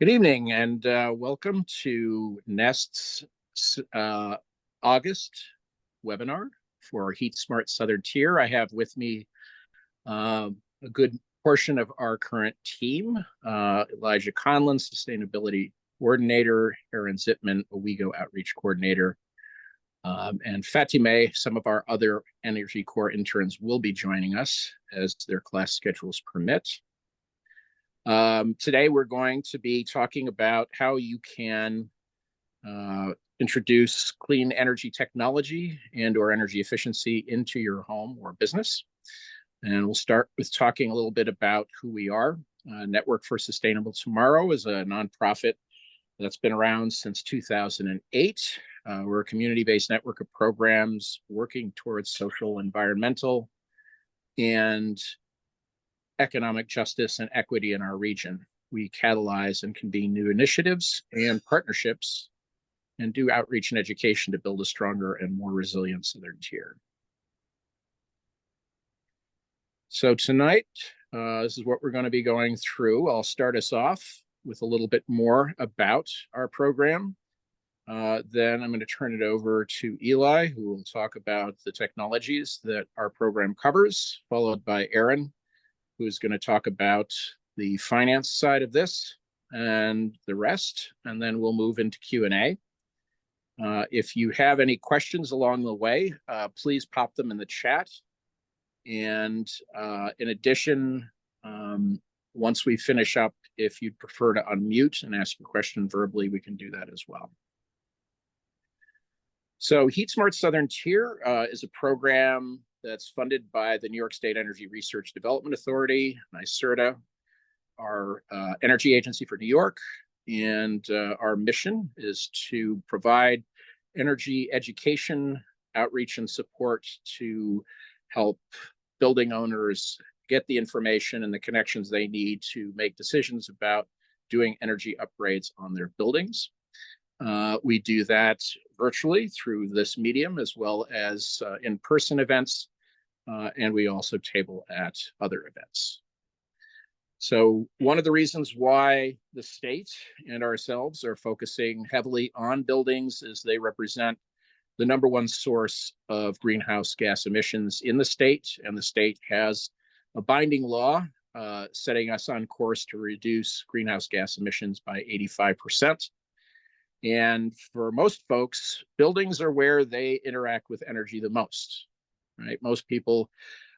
Good evening and welcome to Nest's August webinar for HeatSmart Southern Tier. I have with me a good portion of our current team, Elijah Conlon, Sustainability Coordinator, Aaron Zitman, Owego Outreach Coordinator, and Fatime. Some of our other Energy Corps interns will be joining us as their class schedules permit. Today, we're going to be talking about how you can introduce clean energy technology and/or energy efficiency into your home or business. And we'll start with talking a little bit about who we are. Network for Sustainable Tomorrow is a nonprofit that's been around since 2008. We're a community-based network of programs working towards social, environmental, and economic justice and equity in our region. We catalyze and convene new initiatives and partnerships and do outreach and education to build a stronger and more resilient Southern Tier. So tonight, this is what we're going to be going through. I'll start us off with a little bit more about our program. Then I'm going to turn it over to Eli, who will talk about the technologies that our program covers, followed by Aaron, who's going to talk about the finance side of this and the rest, and then we'll move into Q&A. If you have any questions along the way, please pop them in the chat. And in addition, once we finish up, if you'd prefer to unmute and ask your question verbally, we can do that as well. So HeatSmart Southern Tier is a program that's funded by the New York State Energy Research Development Authority, NYSERDA, our energy agency for New York. And our mission is to provide energy education, outreach, and support to help building owners get the information and the connections they need to make decisions about doing energy upgrades on their buildings. We do that virtually through this medium as well as in-person events. And we also table at other events. So one of the reasons why the state and ourselves are focusing heavily on buildings is they represent the #1 source of greenhouse gas emissions in the state. And the state has a binding law setting us on course to reduce greenhouse gas emissions by 85%. And for most folks, buildings are where they interact with energy the most. Right? Most people,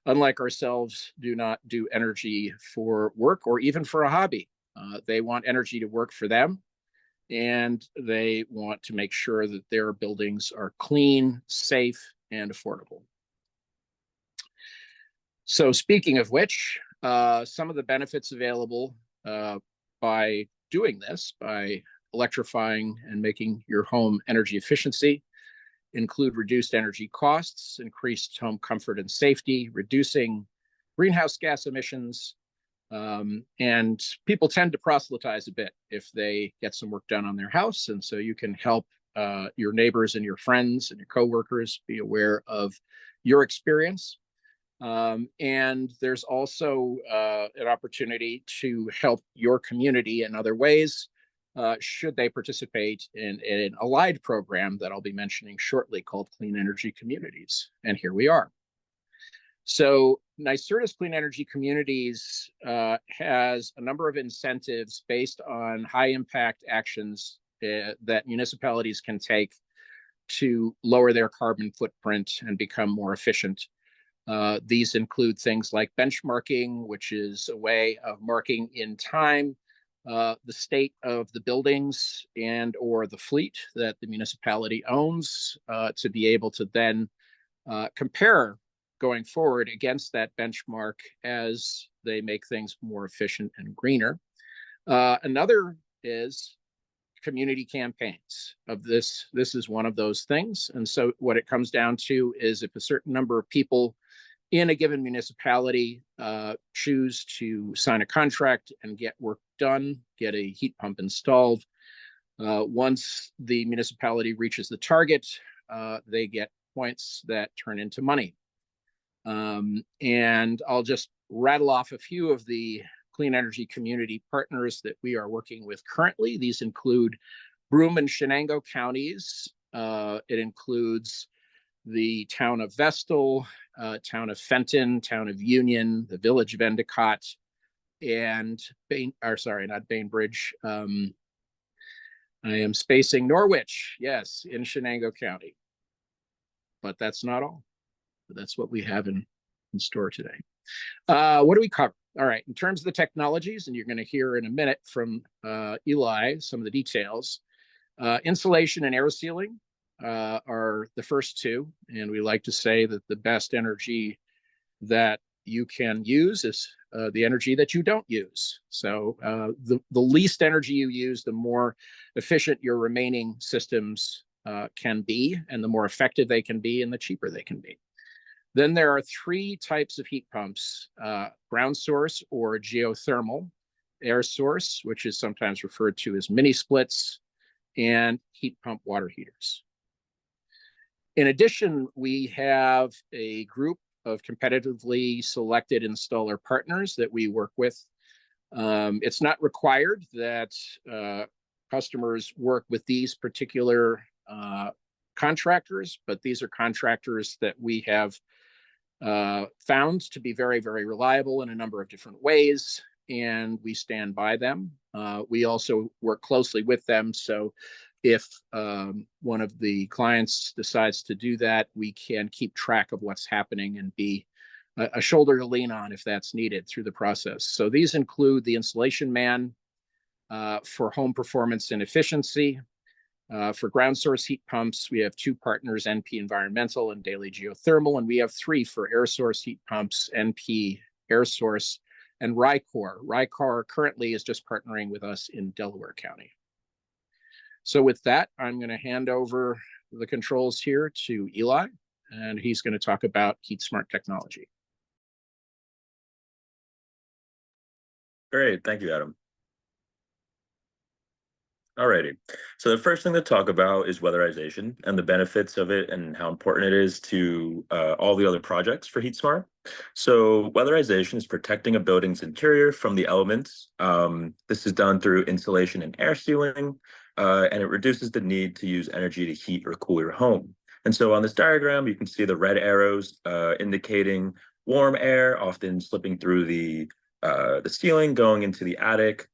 unlike ourselves, do not do energy for work or even for a hobby. They want energy to work for them, and they want to make sure that their buildings are clean, safe, and affordable. So speaking of which, some of the benefits available by doing this, by electrifying and making your home energy efficiency, include reduced energy costs, increased home comfort and safety, reducing greenhouse gas emissions, and people tend to proselytize a bit if they get some work done on their house. And so you can help your neighbors and your friends and your coworkers be aware of your experience. And there's also an opportunity to help your community in other ways. Should they participate in an allied program that I'll be mentioning shortly called Clean Energy Communities. And here we are. So NYSERDA's Clean Energy Communities has a number of incentives based on high impact actions that municipalities can take to lower their carbon footprint and become more efficient. These include things like benchmarking, which is a way of marking in time the state of the buildings and or the fleet that the municipality owns to be able to then compare going forward against that benchmark as they make things more efficient and greener. Another is community campaigns of this. This is one of those things. And so what it comes down to is if a certain number of people in a given municipality choose to sign a contract and get work done, get a heat pump installed. Once the municipality reaches the target, they get points that turn into money. And I'll just rattle off a few of the clean energy community partners that we are working with currently. These include Broome and Shenango counties. It includes the town of Vestal, town of Fenton, town of Union, the village of Endicott, and not Bainbridge. I am spacing Norwich, yes, in Shenango County. But that's not all. That's what we have in store today. What do we cover? All right, in terms of the technologies, and you're going to hear in a minute from Eli some of the details, insulation and air sealing are the first two, and we like to say that the best energy that you can use is the energy that you don't use. So the least energy you use, the more efficient your remaining systems can be, and the more effective they can be, and the cheaper they can be. Then there are three types of heat pumps: ground source or geothermal, air source, which is sometimes referred to as mini splits, and heat pump water heaters. In addition, we have a group of competitively selected installer partners that we work with. It's not required that customers work with these particular contractors, but these are contractors that we have found to be very, very reliable in a number of different ways, and we stand by them. We also work closely with them, so if one of the clients decides to do that, we can keep track of what's happening and be a shoulder to lean on if that's needed through the process. So these include the installation man for home performance and efficiency. For ground source heat pumps, we have two partners, NP Environmental and Daily Geothermal, and we have three for air source heat pumps, NP Air Source and Rycor. Rycor currently is just partnering with us in Delaware County. So with that, I'm going to hand over the controls here to Eli, and he's going to talk about HeatSmart technology. Great, thank you, Adam. Alrighty, so the first thing to talk about is weatherization and the benefits of it and how important it is to all the other projects for HeatSmart. So weatherization is protecting a building's interior from the elements. This is done through insulation and air sealing, and it reduces the need to use energy to heat or cool your home. And so on this diagram, you can see the red arrows indicating warm air, often slipping through the ceiling, going into the attic,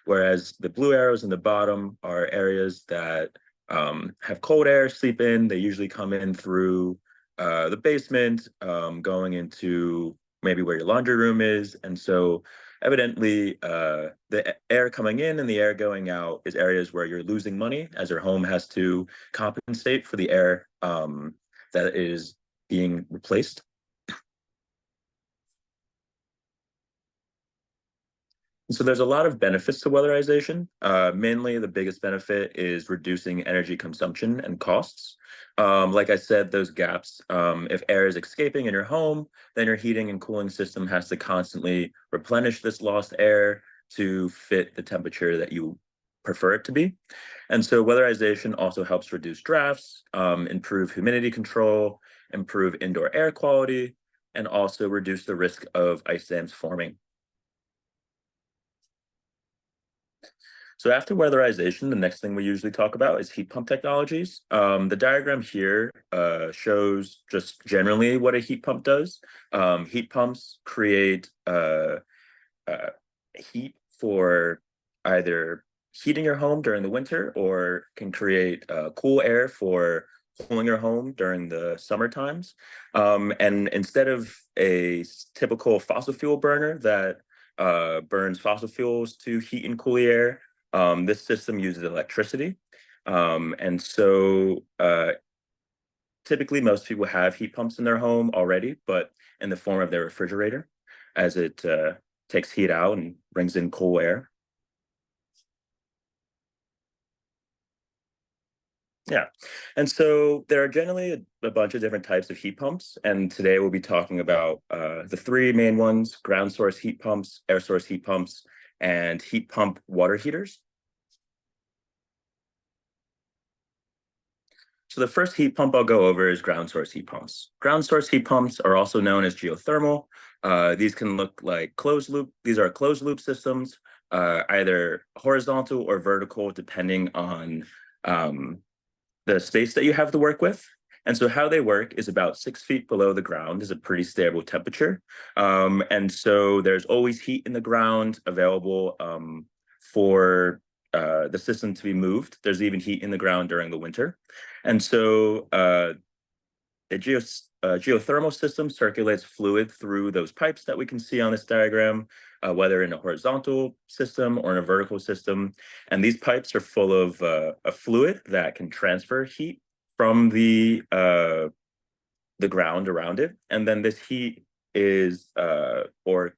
whereas the blue arrows in the bottom are areas that have cold air seep in. They usually come in through the basement, going into maybe where your laundry room is. And so evidently, the air coming in and the air going out is areas where you're losing money as your home has to compensate for the air that is being replaced. So there's a lot of benefits to weatherization. Mainly, the biggest benefit is reducing energy consumption and costs. Like I said, those gaps, if air is escaping in your home, then your heating and cooling system has to constantly replenish this lost air to fit the temperature that you prefer it to be. And so weatherization also helps reduce drafts, improve humidity control, improve indoor air quality, and also reduce the risk of ice dams forming. So after weatherization, the next thing we usually talk about is heat pump technologies. The diagram here shows just generally what a heat pump does. Heat pumps create heat for either heating your home during the winter or can create cool air for cooling your home during the summer times. And instead of a typical fossil fuel burner that burns fossil fuels to heat and cool the air, this system uses electricity. And so typically most people have heat pumps in their home already, but in the form of their refrigerator, as it takes heat out and brings in cool air. Yeah, and so there are generally a bunch of different types of heat pumps, and today we'll be talking about the three main ones: ground source heat pumps, air source heat pumps, and heat pump water heaters. So the first heat pump I'll go over is ground source heat pumps. Ground source heat pumps are also known as geothermal. These can look like closed loop. These are closed loop systems, either horizontal or vertical, depending on the space that you have to work with. And so how they work is about 6 feet below the ground is a pretty stable temperature. And so there's always heat in the ground available for the system to be moved. There's even heat in the ground during the winter. And so the geothermal system circulates fluid through those pipes that we can see on this diagram, whether in a horizontal system or in a vertical system. And these pipes are full of a fluid that can transfer heat from the ground around it. And then this heat is, or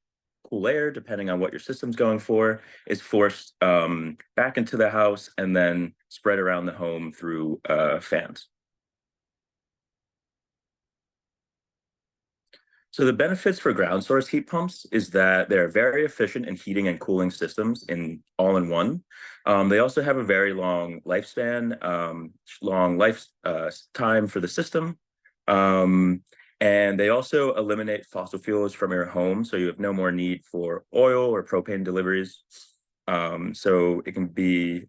cool air, depending on what your system's going for, is forced back into the house and then spread around the home through fans. So the benefits for ground source heat pumps is that they're very efficient in heating and cooling systems in all in one. They also have a very long lifespan, long time for the system. And they also eliminate fossil fuels from your home, so you have no more need for oil or propane deliveries. So it can be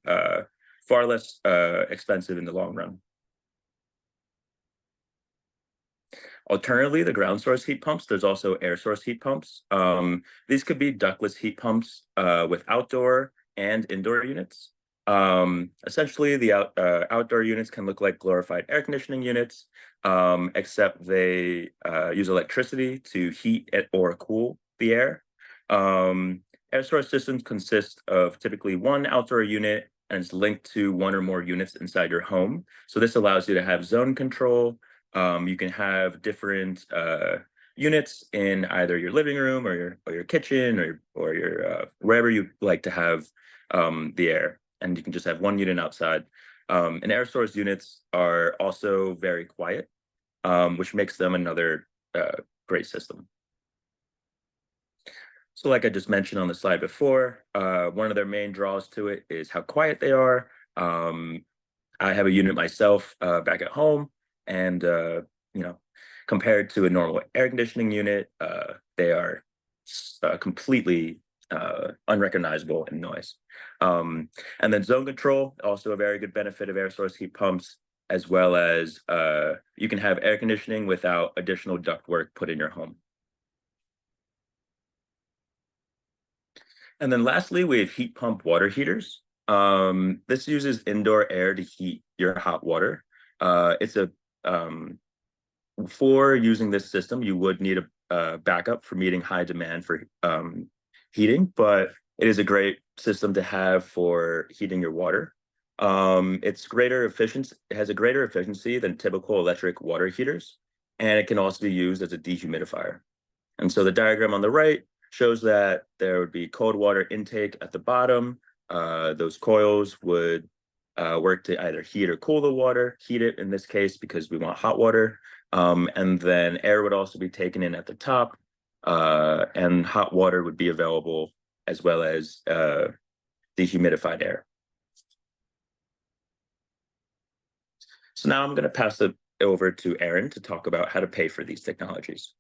far less expensive in the long run. Alternatively, the ground source heat pumps, there's also air source heat pumps. These could be ductless heat pumps with outdoor and indoor units. Essentially, the outdoor units can look like glorified air conditioning units, except they use electricity to heat it or cool the air. Air source systems consist of typically one outdoor unit, and it's linked to one or more units inside your home. So this allows you to have zone control. You can have different units in either your living room or your kitchen or your wherever you like to have the air, and you can just have one unit outside. And air source units are also very quiet, which makes them another great system. So like I just mentioned on the slide before, one of their main draws to it is how quiet they are. I have a unit myself back at home, and compared to a normal air conditioning unit, they are completely unrecognizable in noise. And then zone control, also a very good benefit of air source heat pumps, as well as you can have air conditioning without additional ductwork put in your home. And then lastly, we have heat pump water heaters. This uses indoor air to heat your hot water. It's a For using this system, you would need a backup for meeting high demand for heating, but it is a great system to have for heating your water. It's greater efficiency. It has a greater efficiency than typical electric water heaters, and it can also be used as a dehumidifier. And so the diagram on the right shows that there would be cold water intake at the bottom. Those coils would work to either heat or cool the water, heat it in this case because we want hot water. And then air would also be taken in at the top, and hot water would be available as well as dehumidified air. So now I'm going to pass it over to Erin to talk about how to pay for these technologies.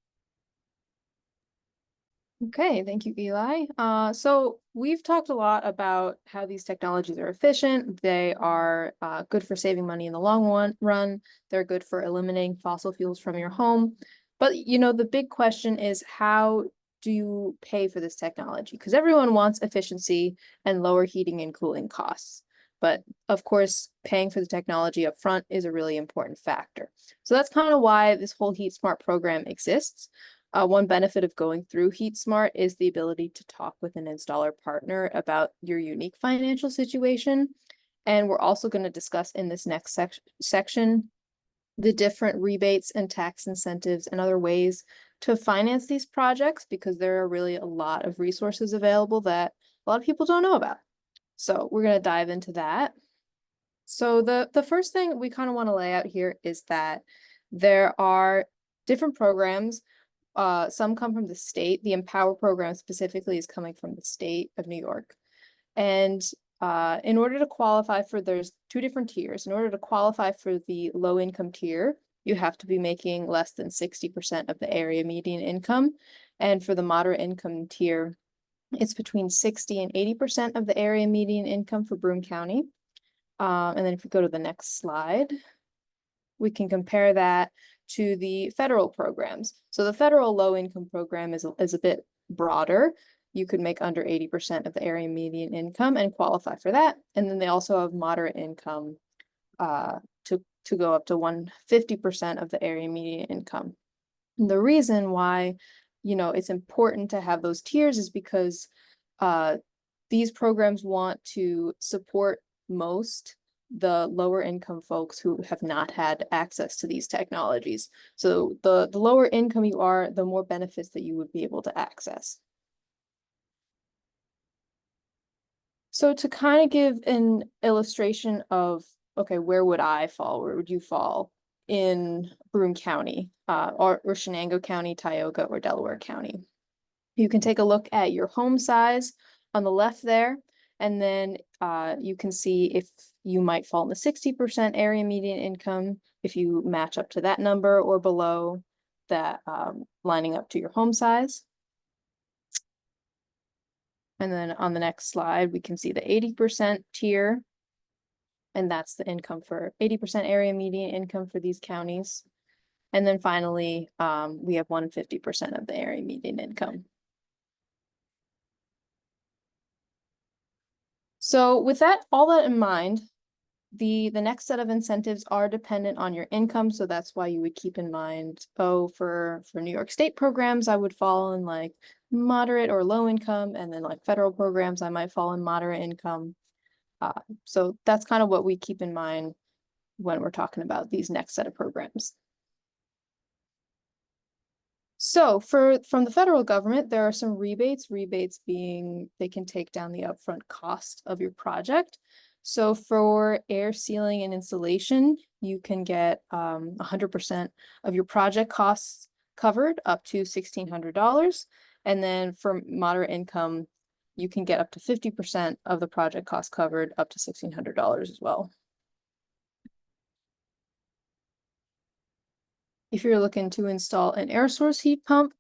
Okay, thank you, Eli. So we've talked a lot about how these technologies are efficient. They are good for saving money in the long run. They're good for eliminating fossil fuels from your home. But, the big question is, how do you pay for this technology? Because everyone wants efficiency and lower heating and cooling costs. But of course, paying for the technology up front is a really important factor. So that's kind of why this whole HeatSmart program exists. One benefit of going through HeatSmart is the ability to talk with an installer partner about your unique financial situation. And we're also going to discuss in this next section the different rebates and tax incentives and other ways to finance these projects, because there are really a lot of resources available that a lot of people don't know about. So we're going to dive into that. So the first thing we kind of want to lay out here is that there are different programs. Some come from the state. The Empower program specifically is coming from the state of New York. And in order to qualify for, there's two different tiers. In order to qualify for the low income tier, you have to be making less than 60% of the area median income. And for the moderate income tier, it's between 60 and 80% of the area median income for Broome County. And then if we go to the next slide, we can compare that to the federal programs. So the federal low income program is a bit broader. You could make under 80% of the area median income and qualify for that. And then they also have moderate income to go up to 150% of the area median income. And the reason why, it's important to have those tiers is because these programs want to support most the lower income folks who have not had access to these technologies. So the lower income you are, the more benefits that you would be able to access. So to kind of give an illustration of, okay, where would I fall? Where would you fall in Broome County, or Shenango County, Tioga, or Delaware County? You can take a look at your home size on the left there, and then you can see if you might fall in the 60% area median income if you match up to that number or below that, lining up to your home size. And then on the next slide, we can see the 80% tier, and that's the income for 80% area median income for these counties. And then finally, we have 150% of the area median income. So with all that in mind, the next set of incentives are dependent on your income. So that's why you would keep in mind, for New York State programs, I would fall in like moderate or low income, and then like federal programs, I might fall in moderate income. So that's kind of what we keep in mind when we're talking about these next set of programs. So from the federal government, there are some rebates being they can take down the upfront cost of your project. So for air sealing and insulation, you can get 100% of your project costs covered up to $1,600. And then for moderate income, you can get up to 50% of the project cost covered up to $1,600 as well. If you're looking to install an air source heat pump,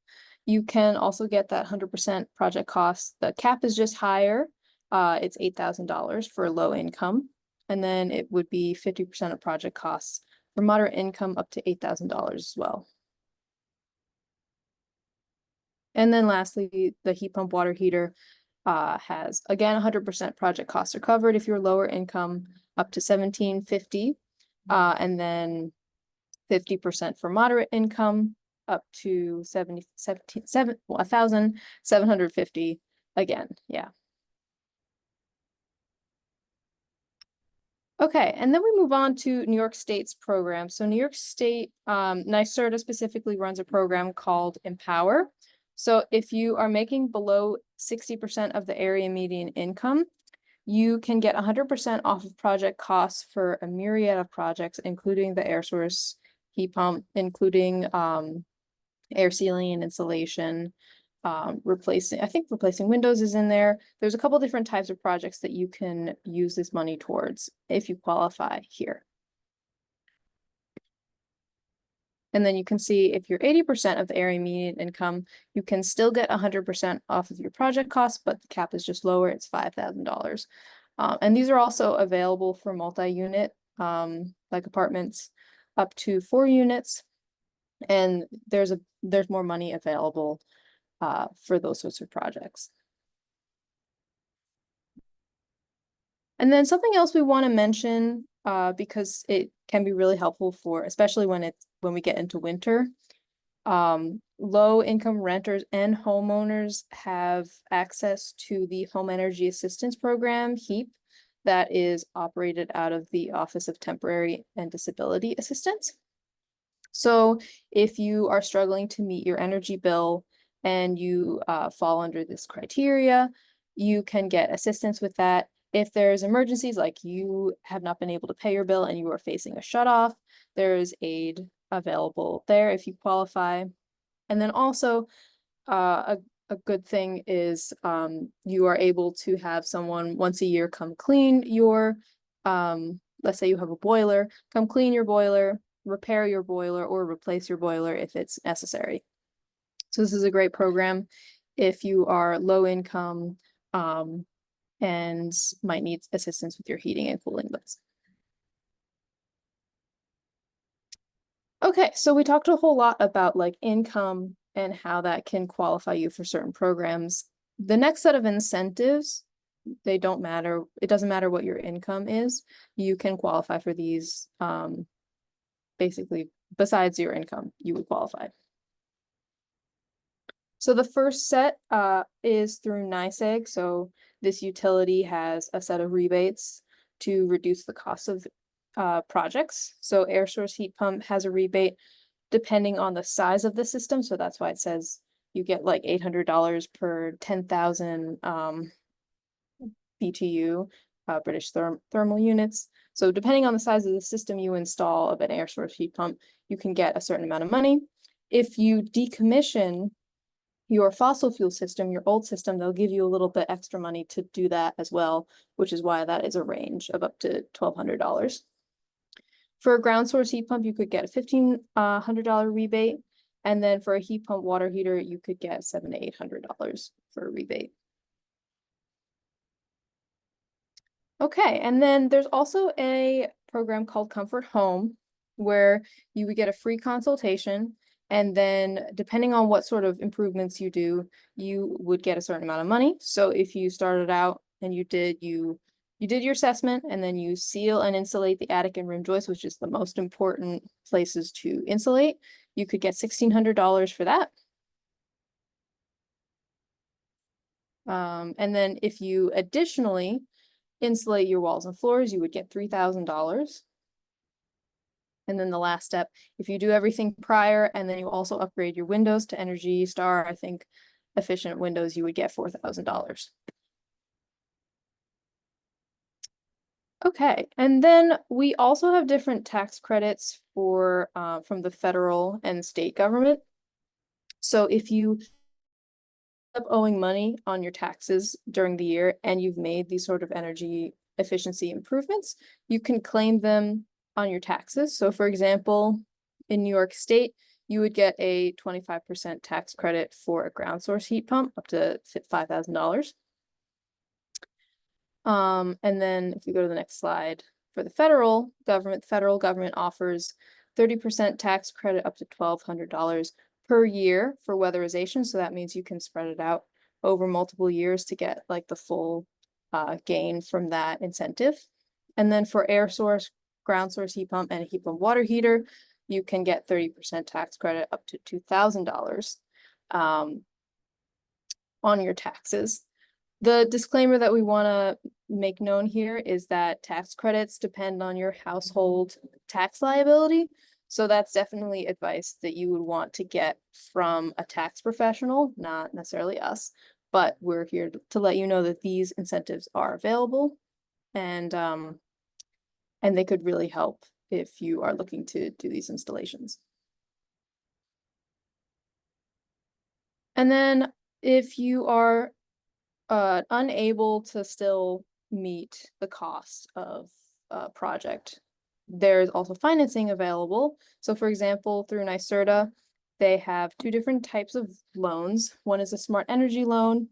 you can also get that 100% project cost. The cap is just higher. It's $8,000 for low income. And then it would be 50% of project costs for moderate income up to $8,000 as well. And then lastly, the heat pump water heater has, again, 100% project costs are covered if you're lower income, up to $1,750. And then 50% for moderate income, up to $1,750 again, yeah. Okay, and then we move on to New York State's program. So New York State, NYSERDA specifically runs a program called Empower. So if you are making below 60% of the area median income, you can get 100% off of project costs for a myriad of projects, including the air source heat pump, including air sealing and insulation, replacing windows is in there. There's a couple different types of projects that you can use this money towards if you qualify here. And then you can see if you're 80% of the area median income, you can still get 100% off of your project costs, but the cap is just lower, it's $5,000. And these are also available for multi-unit, like apartments up to 4 units. And there's more money available for those sorts of projects. And then something else we want to mention, because it can be really helpful for, especially when we get into winter, low income renters and homeowners have access to the Home Energy Assistance Program, HEAP, that is operated out of the Office of Temporary and Disability Assistance. So if you are struggling to meet your energy bill and you fall under this criteria, you can get assistance with that. If there's emergencies, like you have not been able to pay your bill and you are facing a shutoff, there is aid available there if you qualify. And then also a a good thing is you are able to have someone once a year come clean your, let's say you have a boiler, come clean your boiler, repair your boiler, or replace your boiler if it's necessary. So this is a great program if you are low income and might need assistance with your heating and cooling bills. Okay, so we talked a whole lot about like income and how that can qualify you for certain programs. The next set of incentives, they don't matter. It doesn't matter what your income is. You can qualify for these. Basically, besides your income, you would qualify. So the first set is through NYSEG. So this utility has a set of rebates to reduce the cost of projects. So air source heat pump has a rebate depending on the size of the system. So that's why it says you get like $800 per 10,000 BTU, British thermal units. So depending on the size of the system you install of an air source heat pump, you can get a certain amount of money. If you decommission your fossil fuel system, your old system, they'll give you a little bit extra money to do that as well, which is why that is a range of up to $1,200. For a ground source heat pump, you could get a $1,500 rebate. And then for a heat pump water heater, you could get $700 to $800 for a rebate. Okay, and then there's also a program called Comfort Home where you would get a free consultation, and then depending on what sort of improvements you do, you would get a certain amount of money. So if you started out and you did your assessment, and then you seal and insulate the attic and rim joists, which is the most important places to insulate, you could get $1,600 for that. And then if you additionally insulate your walls and floors, you would get $3,000. And then the last step, if you do everything prior and then you also upgrade your windows to Energy Star, I think efficient windows, you would get $4,000. Okay, and then we also have different tax credits for from the federal and state government. So if you up owing money on your taxes during the year and you've made these sort of energy efficiency improvements, you can claim them on your taxes. So for example, in New York State, you would get a 25% tax credit for a ground source heat pump up to $5,000. And then if you go to the next slide, for the federal government offers 30% tax credit up to $1,200 per year for weatherization. So that means you can spread it out over multiple years to get like the full gain from that incentive. And then for air source, ground source heat pump, and a heat pump water heater, you can get 30% tax credit up to $2,000 on your taxes. The disclaimer that we want to make known here is that tax credits depend on your household tax liability. So that's definitely advice that you would want to get from a tax professional, not necessarily us, but we're here to let you know that these incentives are available, and they could really help if you are looking to do these installations. And then if you are unable to still meet the cost of a project, there's also financing available. So for example, through NYSERDA, they have two different types of loans. One is a smart energy loan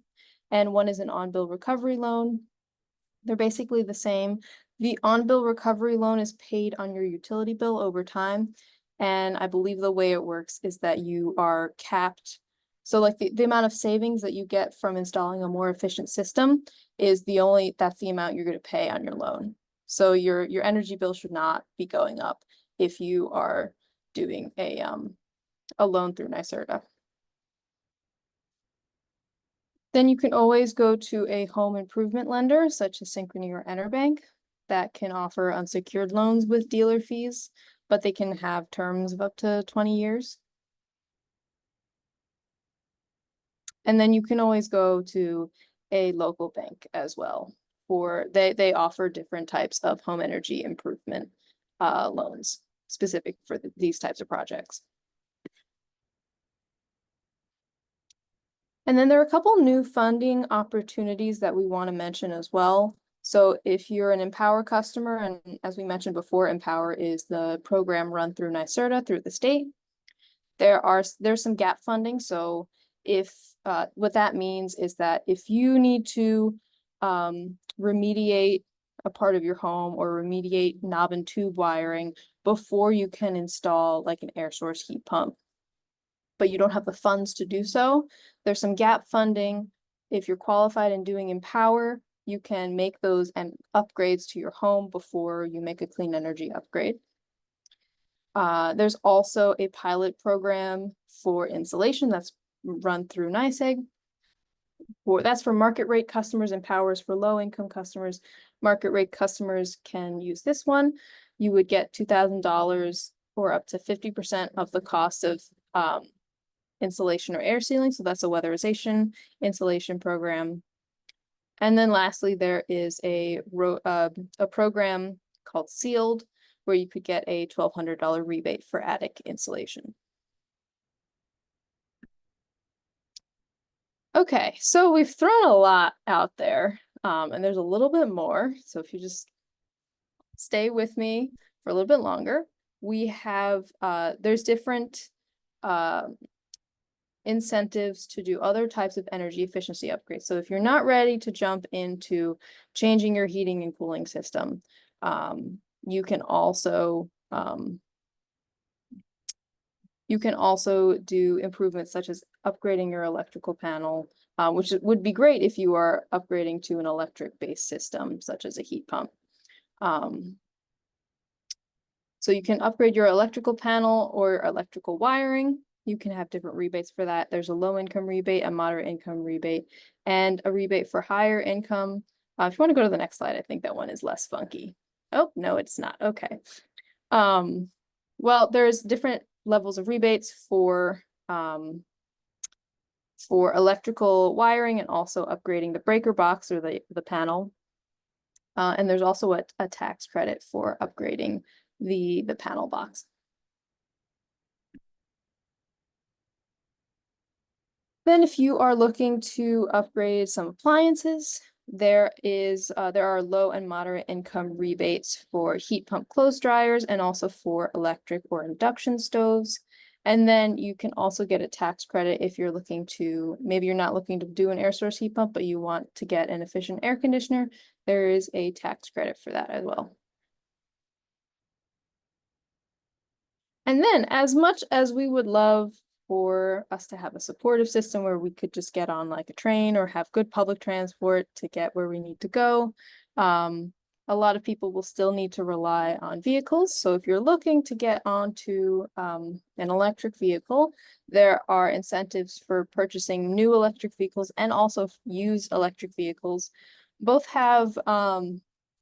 and one is an on-bill recovery loan. They're basically the same. The on-bill recovery loan is paid on your utility bill over time. And I believe the way it works is that you are capped. So like the amount of savings that you get from installing a more efficient system is that's the amount you're going to pay on your loan. So your energy bill should not be going up if you are doing a loan through NYSERDA. Then you can always go to a home improvement lender such as Synchrony or EnerBank that can offer unsecured loans with dealer fees, but they can have terms of up to 20 years. And then you can always go to a local bank as well for they offer different types of home energy improvement loans specific for these types of projects. And then there are a couple new funding opportunities that we want to mention as well. So if you're an Empower customer, and as we mentioned before, Empower is the program run through NYSERDA through the state. There's some gap funding. So if what that means is that if you need to remediate a part of your home or remediate knob and tube wiring before you can install like an air source heat pump, but you don't have the funds to do so, there's some gap funding. If you're qualified in doing Empower, you can make those and upgrades to your home before you make a clean energy upgrade. There's also a pilot program for insulation that's run through NYSEG. That's for market rate customers. Empower's for low income customers. Market rate customers can use this one. You would get $2,000 or up to 50% of the cost of insulation or air sealing. So that's a weatherization insulation program. And then lastly, there is a program called Sealed, where you could get a $1,200 rebate for attic insulation. Okay, so we've thrown a lot out there, and there's a little bit more. So if you just stay with me for a little bit longer, we have, there's different incentives to do other types of energy efficiency upgrades. So if you're not ready to jump into changing your heating and cooling system, you can also do improvements such as upgrading your electrical panel, which would be great if you are upgrading to an electric-based system, such as a heat pump. So you can upgrade your electrical panel or electrical wiring. You can have different rebates for that. There's a low income rebate, a moderate income rebate, and a rebate for higher income. If you want to go to the next slide, I think that one is less funky. Oh, no, it's not. Okay. Well, there's different levels of rebates for electrical wiring and also upgrading the breaker box or the panel. And there's also a tax credit for upgrading the panel box. Then if you are looking to upgrade some appliances, there are low and moderate income rebates for heat pump clothes dryers and also for electric or induction stoves. And then you can also get a tax credit if you're looking to, maybe you're not looking to do an air source heat pump, but you want to get an efficient air conditioner. There is a tax credit for that as well. And then, as much as we would love for us to have a supportive system where we could just get on like a train or have good public transport to get where we need to go, a lot of people will still need to rely on vehicles. So if you're looking to get onto an electric vehicle, there are incentives for purchasing new electric vehicles and also used electric vehicles. Both have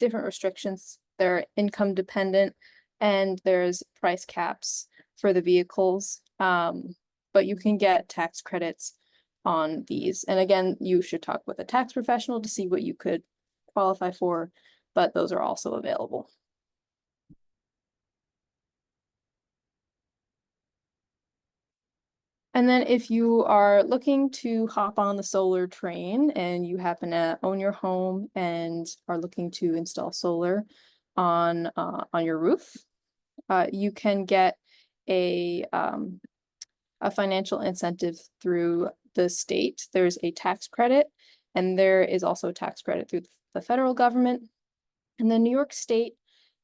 different restrictions. They're income dependent, and there's price caps for the vehicles, but you can get tax credits on these. And again, you should talk with a tax professional to see what you could qualify for, but those are also available. And then if you are looking to hop on the solar train and you happen to own your home and are looking to install solar on your roof, you can get a financial incentive through the state. There's a tax credit, and there is also a tax credit through the federal government. And then New York State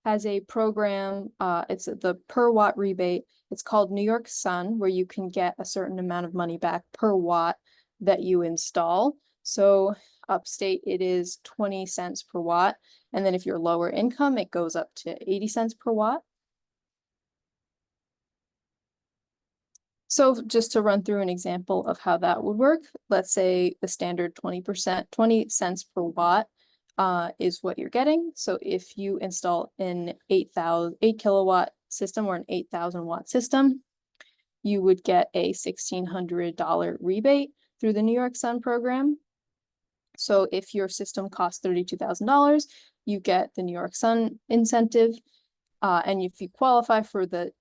has a program, it's the per watt rebate. It's called New York Sun, where you can get a certain amount of money back per watt that you install. So upstate, it is 20 cents per watt. And then if you're lower income, it goes up to 80 cents per watt. So just to run through an example of how that would work, let's say the standard 20 cents per watt is what you're getting. So if you install an 8 kilowatt system or an 8,000 watt system, you would get a $1,600 rebate through the New York Sun program. So if your system costs $32,000, you get the New York Sun incentive. And if you qualify for the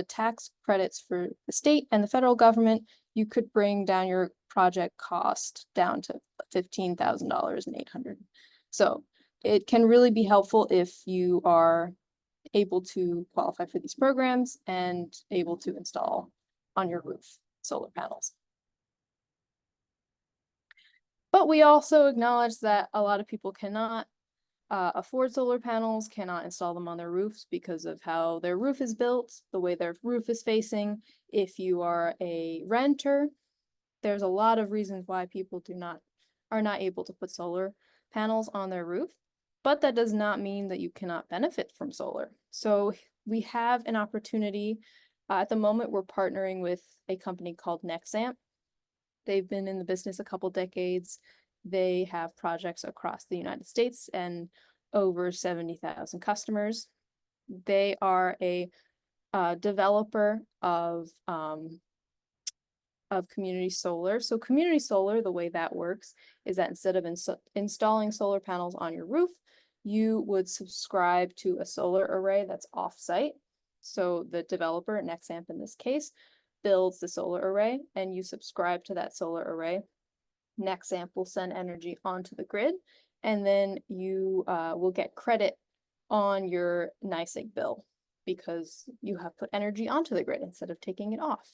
tax credits for the state and the federal government, you could bring down your project cost down to $15,800. So it can really be helpful if you are able to qualify for these programs and able to install on your roof solar panels. But we also acknowledge that a lot of people cannot afford solar panels, cannot install them on their roofs because of how their roof is built, the way their roof is facing. If you are a renter, there's a lot of reasons why people are not able to put solar panels on their roof, but that does not mean that you cannot benefit from solar. So we have an opportunity. At the moment, we're partnering with a company called Nexamp. They've been in the business a couple decades. They have projects across the United States and over 70,000 customers. They are a developer of community solar. So community solar, the way that works is that instead of installing solar panels on your roof, you would subscribe to a solar array that's off-site. So the developer, Nexamp in this case, builds the solar array and you subscribe to that solar array. Nexamp will send energy onto the grid, and then you will get credit on your NYSEG bill because you have put energy onto the grid instead of taking it off.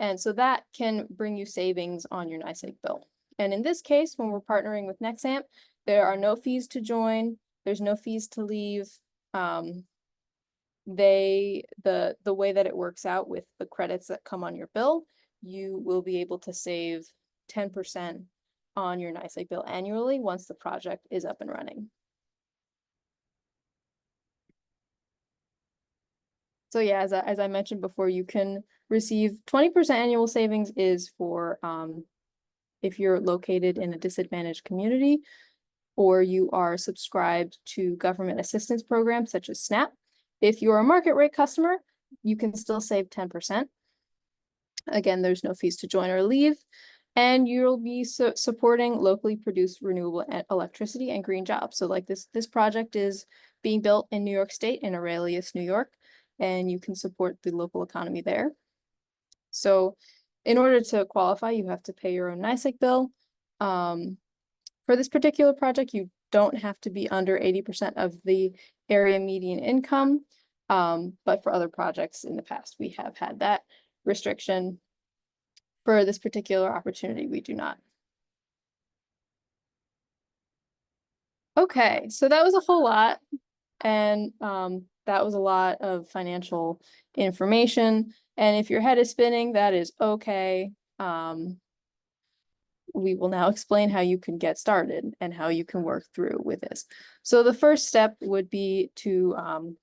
And so that can bring you savings on your NYSEG bill. And in this case, when we're partnering with Nexamp, there are no fees to join. There's no fees to leave. The way that it works out with the credits that come on your bill, you will be able to save 10% on your NYSEG bill annually once the project is up and running. So yeah, as I mentioned before, you can receive 20% annual savings is for if you're located in a disadvantaged community or you are subscribed to government assistance programs such as SNAP. If you're a market rate customer, you can still save 10%. Again, there's no fees to join or leave, and you'll be supporting locally produced renewable electricity and green jobs. So like this project is being built in New York State, in Aurelius, New York, and you can support the local economy there. So in order to qualify, you have to pay your own NYSEG bill. For this particular project, you don't have to be under 80% of the area median income. But for other projects in the past, we have had that restriction. For this particular opportunity, we do not. Okay, so that was a whole lot. And that was a lot of financial information. And if your head is spinning, that is okay. We will now explain how you can get started and how you can work through with this. So the first step would be to,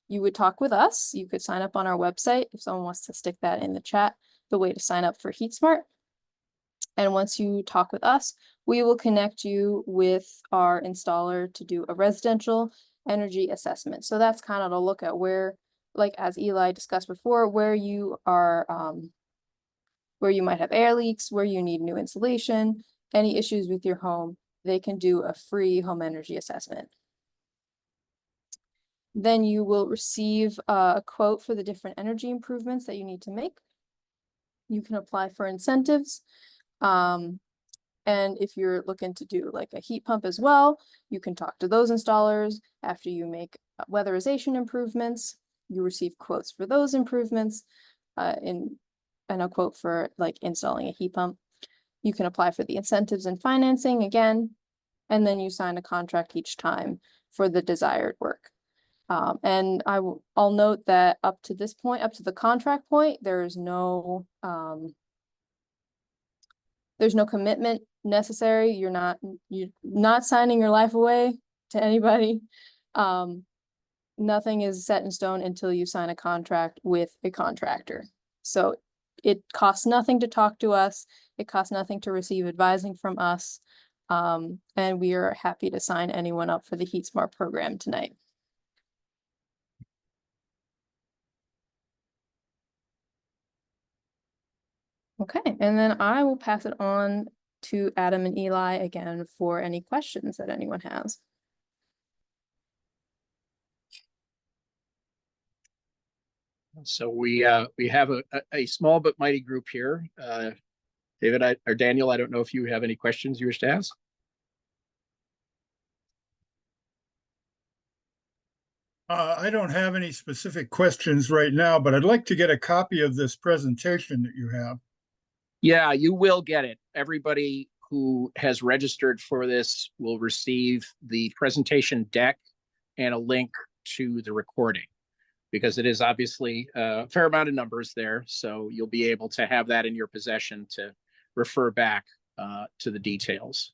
you would talk with us. You could sign up on our website if someone wants to stick that in the chat, the way to sign up for HeatSmart. And once you talk with us, we will connect you with our installer to do a residential energy assessment. So that's kind of to look at where, like as Eli discussed before, where you are, where you might have air leaks, where you need new insulation, any issues with your home. They can do a free home energy assessment. Then you will receive a quote for the different energy improvements that you need to make. You can apply for incentives. And if you're looking to do like a heat pump as well, you can talk to those installers. After you make weatherization improvements, you receive quotes for those improvements and a quote for like installing a heat pump. You can apply for the incentives and financing again, and then you sign a contract each time for the desired work. And I'll note that up to this point, up to the contract point, there's no commitment necessary. You're not signing your life away to anybody. Nothing is set in stone until you sign a contract with a contractor. So it costs nothing to talk to us. It costs nothing to receive advising from us. And we are happy to sign anyone up for the HeatSmart program tonight. Okay, and then I will pass it on to Adam and Eli again for any questions that anyone has. So we have a small but mighty group here. David or Daniel, I don't know if you have any questions you wish to ask. I don't have any specific questions right now, but I'd like to get a copy of this presentation that you have. Yeah, you will get it. Everybody who has registered for this will receive the presentation deck and a link to the recording, because it is obviously a fair amount of numbers there. So you'll be able to have that in your possession to refer back to the details.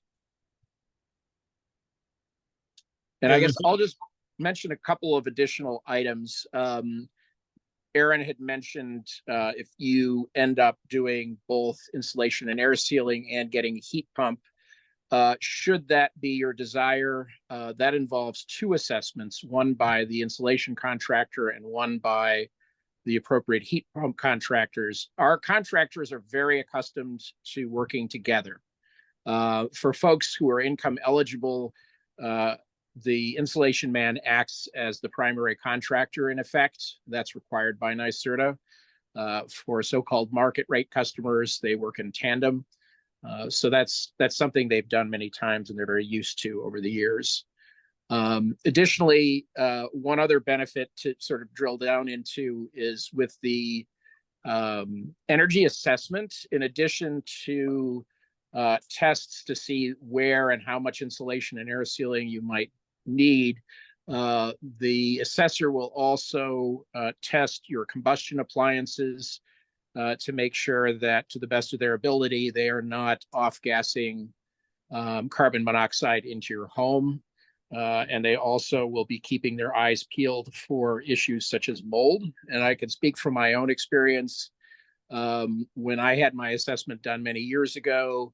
And I guess I'll just mention a couple of additional items. Aaron had mentioned if you end up doing both insulation and air sealing and getting a heat pump, should that be your desire, that involves two assessments, one by the insulation contractor and one by the appropriate heat pump contractors. Our contractors are very accustomed to working together. For folks who are income eligible, the insulation man acts as the primary contractor in effect. That's required by NYSERDA. For so-called market rate customers, they work in tandem. So that's something they've done many times and they're very used to over the years. Additionally, one other benefit to sort of drill down into is with the energy assessment, in addition to tests to see where and how much insulation and air sealing you might need, the assessor will also test your combustion appliances to make sure that, to the best of their ability, they are not off-gassing carbon monoxide into your home. And they also will be keeping their eyes peeled for issues such as mold. And I can speak from my own experience. When I had my assessment done many years ago,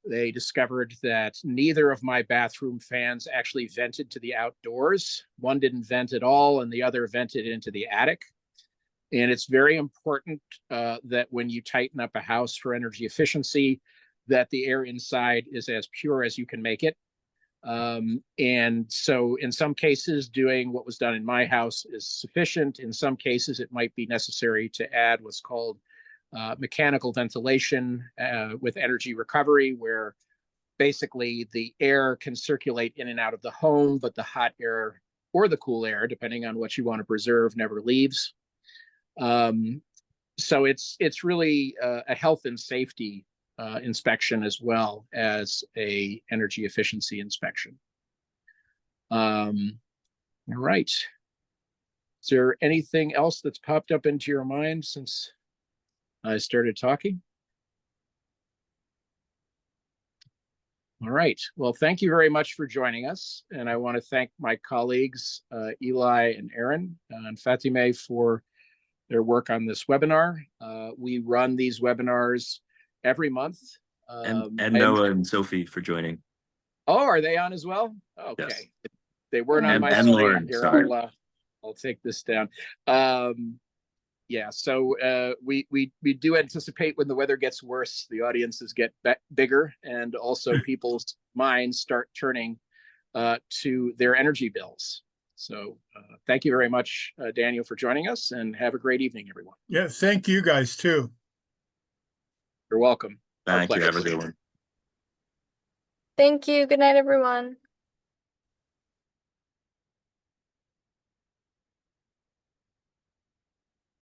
they discovered that neither of my bathroom fans actually vented to the outdoors. One didn't vent at all, and the other vented into the attic. And it's very important that when you tighten up a house for energy efficiency, that the air inside is as pure as you can make it. And so in some cases, doing what was done in my house is sufficient. In some cases, it might be necessary to add what's called mechanical ventilation with energy recovery, where basically the air can circulate in and out of the home, but the hot air or the cool air, depending on what you want to preserve, never leaves. So it's really a health and safety inspection as well as a energy efficiency inspection. All right. Is there anything else that's popped up into your mind since I started talking? All right. Well, thank you very much for joining us. And I want to thank my colleagues, Eli and Aaron and Fatime, for their work on this webinar. We run these webinars every month. And Noah and Sophie for joining. Oh, are they on as well? Okay. Yes. They weren't on my screen. Lauren, here. sorry. I'll take this down. Yeah, so we do anticipate when the weather gets worse, the audiences get bigger, and also people's minds start turning to their energy bills. So thank you very much, Daniel, for joining us, and have a great evening, everyone. Yeah, thank you guys too. You're welcome. Thank you. Have a good one. Thank you. Good night, everyone.